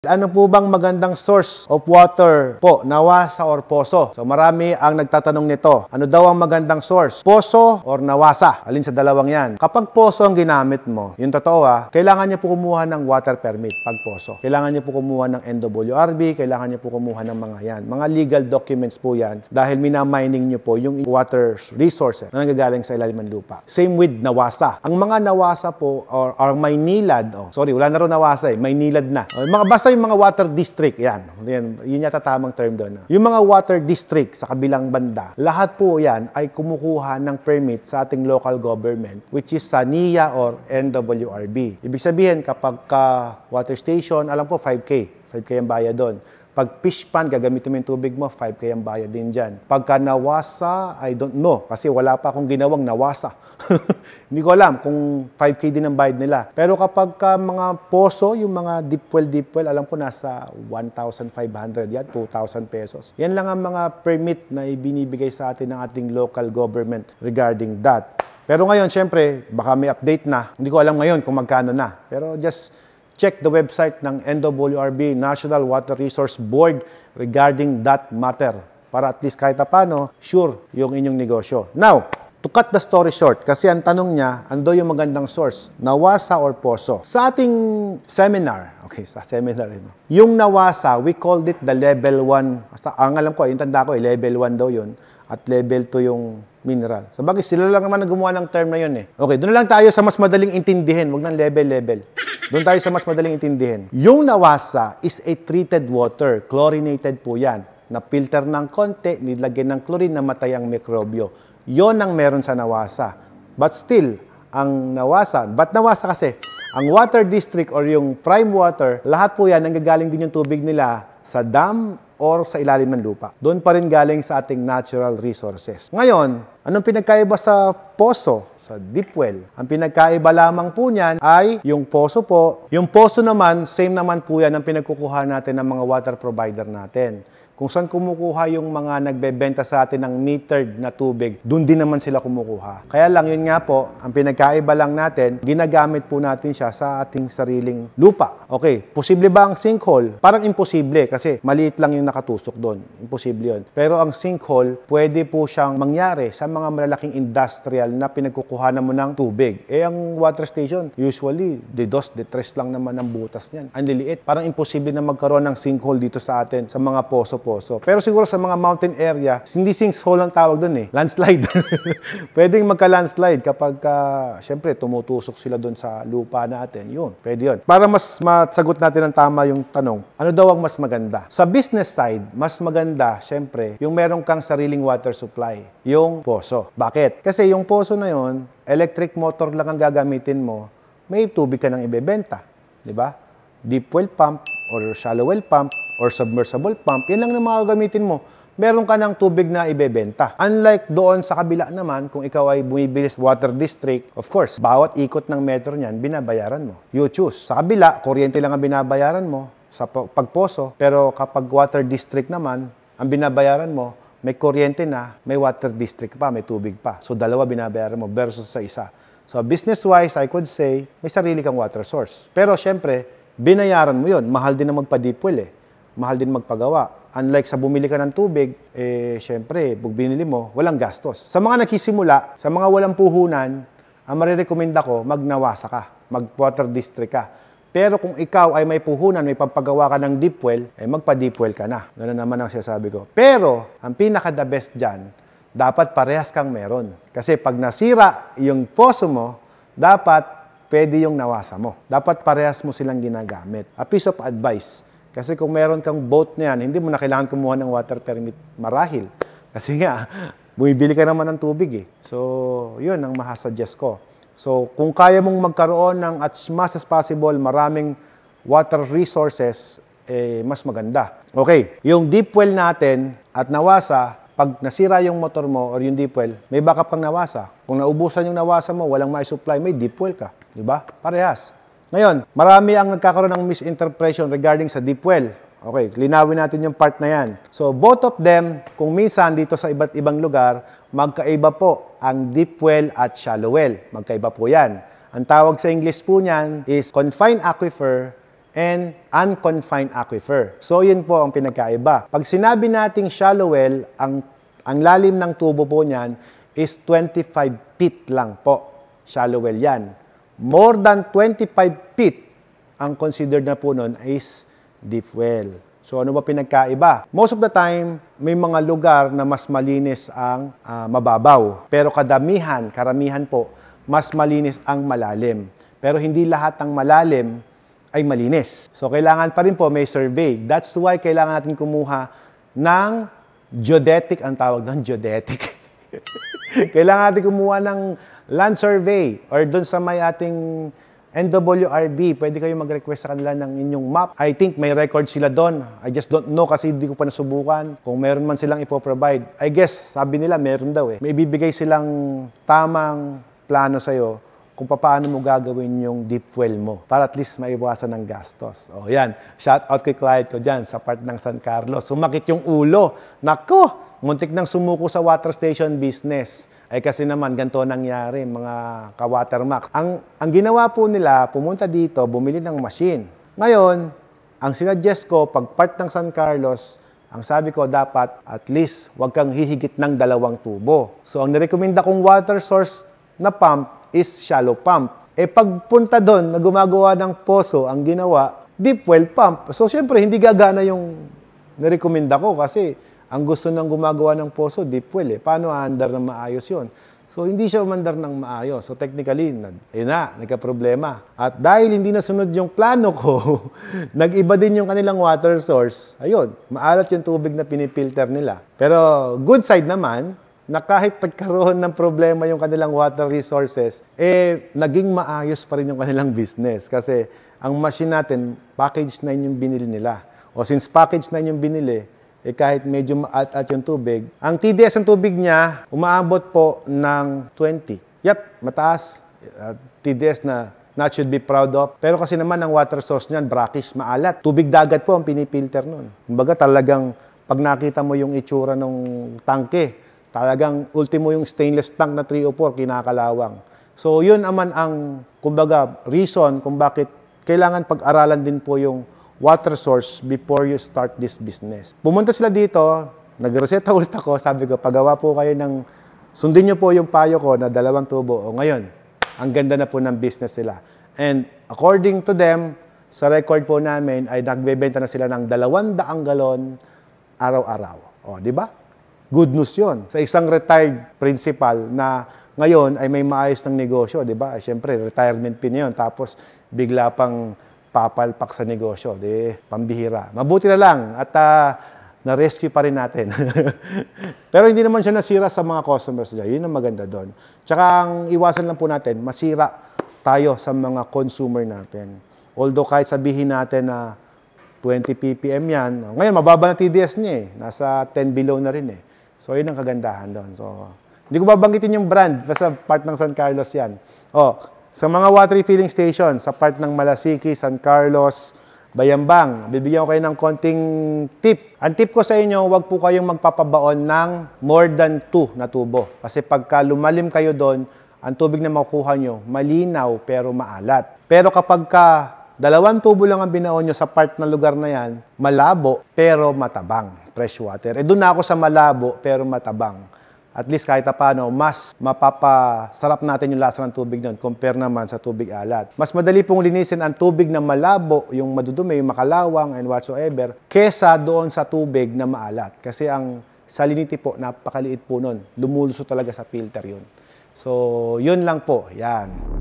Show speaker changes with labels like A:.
A: ano po bang magandang source of water po, nawasa or poso? So marami ang nagtatanong nito. Ano daw ang magandang source? Poso or nawasa? Alin sa dalawang yan? Kapag poso ang ginamit mo, yung totoo kailangan niyo po kumuha ng water permit pag poso. Kailangan niyo po kumuha ng NWRB, kailangan niyo po kumuha ng mga yan. Mga legal documents po yan dahil minamining niyo po yung water resources na nanggagaling sa ilalim ng lupa. Same with nawasa. Ang mga nawasa po or may nilad, wala na rin nawasa may nilad na. Basta yung mga water district, yun yata tamang term doon. Yung mga water district sa kabilang banda, lahat po yan ay kumukuha ng permit sa ating local government, which is sa NIA or NWRB. Ibig sabihin, kapag water station, alam ko 5K ang bayad doon. Pag fish pond, gagamitin mo yung tubig mo, 5K ang bayad din dyan. Pagka nawasa, I don't know. Kasi wala pa akong ginawang nawasa. Hindi ko alam kung 5K din ang bayad nila. Pero kapag mga poso, yung mga deep well, alam ko nasa 1,500 yan, 2,000 pesos. Yan lang ang mga permit na ibinibigay sa atin ng ating local government regarding that. Pero ngayon, syempre, baka may update na. Hindi ko alam ngayon kung magkano na. Pero just check the website ng NWRB, National Water Resource Board, regarding that matter. Para at least kahit paano, sure yung inyong negosyo. Now, to cut the story short, kasi ang tanong niya, ando yung magandang source, nawasa or poso? Sa ating seminar, yung nawasa, we called it the level 1. Ang alam ko, yung tanda ko, level 1 daw yun. At level 2 yung mineral. Sabagay, sila lang naman gumawa ng term na yun Okay, doon lang tayo sa mas madaling intindihin. Huwag ng level. Doon tayo sa mas madaling intindihin. Yung nawasa is a treated water. Chlorinated po yan. Na-filter ng konti, nilagyan ng chlorine na matay ang mikrobyo. Yon ang meron sa nawasa. But still, ang nawasa, ba't nawasa kasi? Ang water district or yung prime water, lahat po yan, nanggagaling din yung tubig nila sa dam or sa ilalim ng lupa. Doon pa rin galing sa ating natural resources. Ngayon, anong pinagkaiba sa poso, sa deep well? Ang pinagkaiba lamang po niyan ay yung poso po. Yung poso naman, same naman po yan ang pinagkukuha natin ng mga water provider natin. Kung saan kumukuha yung mga nagbebenta sa atin ng metered na tubig, doon din naman sila kumukuha. Kaya lang, yun nga po, ang pinagkaiba lang natin, ginagamit po natin siya sa ating sariling lupa. Okay, posible ba ang sinkhole? Parang imposible kasi maliit lang yung nakatusok doon. Imposible yun. Pero ang sinkhole, pwede po siyang mangyari sa mga malalaking industrial na pinagkukuhanan mo ng tubig. Ang water station, usually, de 2, de 3 lang naman ang butas niyan. Ang liliit. Parang imposible na magkaroon ng sinkhole dito sa atin, sa mga poso. Pero siguro sa mga mountain area, hindi sinkhole ang tawag doon landslide. Pwedeng magka-landslide kapag, syempre, tumutusok sila doon sa lupa natin. Yun, pwede yun. Para mas masagot natin ang tama yung tanong, ano daw ang mas maganda? Sa business side, mas maganda, syempre, yung meron kang sariling water supply, yung poso. Bakit? Kasi yung poso na yun, electric motor lang ang gagamitin mo, may tubig ka nang ibebenta. Diba? Deep well pump or shallow well pump or submersible pump, yan lang na mga gamitin mo. Meron ka ng tubig na ibebenta. Unlike doon sa kabila naman, kung ikaw ay bumibili sa water district, of course, bawat ikot ng metro niyan, binabayaran mo. You choose. Sa kabila, kuryente lang ang binabayaran mo sa pagposo. Pero kapag water district naman, ang binabayaran mo, may kuryente na, may water district pa, may tubig pa. So, dalawa binabayaran mo versus sa isa. So, business-wise, I could say, may sarili kang water source. Pero, syempre, binayaran mo yun. Mahal din na magpa-deep well Mahal din magpagawa. Unlike sa bumili ka ng tubig, syempre, pag binili mo, walang gastos. Sa mga nagsisimula, sa mga walang puhunan, ang marirekomenda ko, magnawasa ka, mag-water district ka. Pero kung ikaw ay may puhunan, may pampagawa ka ng deep well, magpa-deep well ka na. Ganun naman ang sinasabi ko. Pero, ang pinaka-the best dyan, dapat parehas kang meron. Kasi pag nasira yung poso mo, dapat pwede yung nawasa mo. Dapat parehas mo silang ginagamit. A piece of advice. Kasi kung meron kang boat na yan, hindi mo na kailangan kumuha ng water permit marahil. Kasi nga, bumibili ka naman ng tubig So, yun ang mahasuggest ko. So, kung kaya mong magkaroon ng as much as possible, maraming water resources, mas maganda. Okay, yung deep well natin at nawasa, pag nasira yung motor mo or yung deep well, may backup kang nawasa. Kung naubusan yung nawasa mo, walang mai-supply, may deep well ka. Diba? Parehas. Ngayon, marami ang nagkakaroon ng misinterpretation regarding sa deep well. Okay, linawin natin yung part na yan. So, both of them, kung minsan dito sa iba't ibang lugar, magkaiba po ang deep well at shallow well. Magkaiba po yan. Ang tawag sa English po niyan is confined aquifer and unconfined aquifer. So, yun po ang pinagkaiba. Pag sinabi nating shallow well, ang lalim ng tubo po niyan is 25 feet lang po. Shallow well yan. More than 25 feet, ang considered na po nun is deep well. So, ano ba pinagkaiba? Most of the time, may mga lugar na mas malinis ang mababaw. Pero karamihan po, mas malinis ang malalim. Pero hindi lahat ng malalim ay malinis. So, kailangan pa rin po may survey. That's why kailangan natin kumuha ng geodetic, ang tawag doon, geodetic. Kailangan natin kumuha ng land survey or doon sa may ating NWRB. Pwede kayo mag-request sa kanila ng inyong map. I think may record sila doon. I just don't know kasi hindi ko pa nasubukan. Kung meron man silang ipoprovide. I guess, sabi nila, meron daw eh. May bibigay silang tamang plano sa'yo kung paano mo gagawin yung deep well mo para at least maiwasan ng gastos. O yan, shout out kay client ko dyan sa part ng San Carlos. Sumakit yung ulo. Nako, muntik nang sumuko sa water station business. Ay kasi naman, ganito nangyari, mga ka-Watermax. Ang ginawa po nila, pumunta dito, bumili ng machine. Ngayon, ang sinuggest ko, pag part ng San Carlos, ang sabi ko, dapat at least wag kang hihigit ng 2 tubo. So, ang nirekomenda kong water source na pump is shallow pump. Pagpunta doon na gumagawa ng poso, ang ginawa, deep well pump. So, syempre, hindi gagana yung nirekomenda ko kasi ang gusto nang gumagawa ng poso, deep well. Paano aandar ng maayos yun? So, hindi siya umandar ng maayos. So, technically, nagka-problema. At dahil hindi nasunod yung plano ko, nag-iba din yung kanilang water source. Ayun, maalat yung tubig na pinipilter nila. Pero, good side naman, na kahit pagkaroon ng problema yung kanilang water resources, naging maayos pa rin yung kanilang business. Kasi ang machine natin, package 9 yung binili nila. O since package 9 yung binili, kahit medyo maat-at yung tubig, ang TDS ng tubig niya, umaabot po ng 20. Yep, mataas. TDS na not should be proud of. Pero kasi naman ang water source niyan, brackish, maalat. Tubig dagat po ang pinipilter nun. Kumbaga talagang pag nakita mo yung itsura ng tangke, talagang ultimo yung stainless tank na 3 o 4, kinakalawang. So, yun naman ang, kumbaga, reason kung bakit kailangan pag-aralan din po yung water source before you start this business. Pumunta sila dito, nag-reseta ulit ako, sabi ko, pagawa po kayo ng, sundin nyo po yung payo ko na 2 tubo. O ngayon, ang ganda na po ng business nila. And according to them, sa record po namin, ay nagbebenta na sila ng 200 galon araw-araw. O, di ba? Good news yun. Sa isang retired principal na ngayon ay may maayos ng negosyo, di ba? Siyempre, retirement pin yun. Tapos, bigla pang papalpak sa negosyo. Di, pambihira. Mabuti na lang at na-rescue pa rin natin. Pero hindi naman siya nasira sa mga customers niya. Yun ang maganda doon. Tsaka ang iwasan lang po natin, masira tayo sa mga consumer natin. Although kahit sabihin natin na 20 ppm yan, ngayon mababa na TDS niya eh. Nasa 10 below na rin eh. So, yun ang kagandahan doon. So, hindi ko babanggitin yung brand. Basta part ng San Carlos yan. Sa mga water refilling station, sa part ng Malasiki, San Carlos, Bayambang, bibigyan ko kayo ng konting tip. Ang tip ko sa inyo, huwag po kayong magpapabaon ng more than 2 na tubo. Kasi pagka lumalim kayo doon, ang tubig na makukuha nyo, malinaw pero maalat. Pero kapag 2 tubo lang ang binaon nyo sa part na lugar na yan, malabo pero matabang. Fresh water. Doon na ako sa malabo pero matabang. At least kahit paano, mas mapapasarap natin yung lasa ng tubig doon compare naman sa tubig alat. Mas madali pong linisin ang tubig na malabo, yung madudumi, yung makalawang and whatsoever, kesa doon sa tubig na maalat. Kasi ang salinity po, napakaliit po nun. Lumuluso talaga sa filter yun. So, yun lang po. Yan.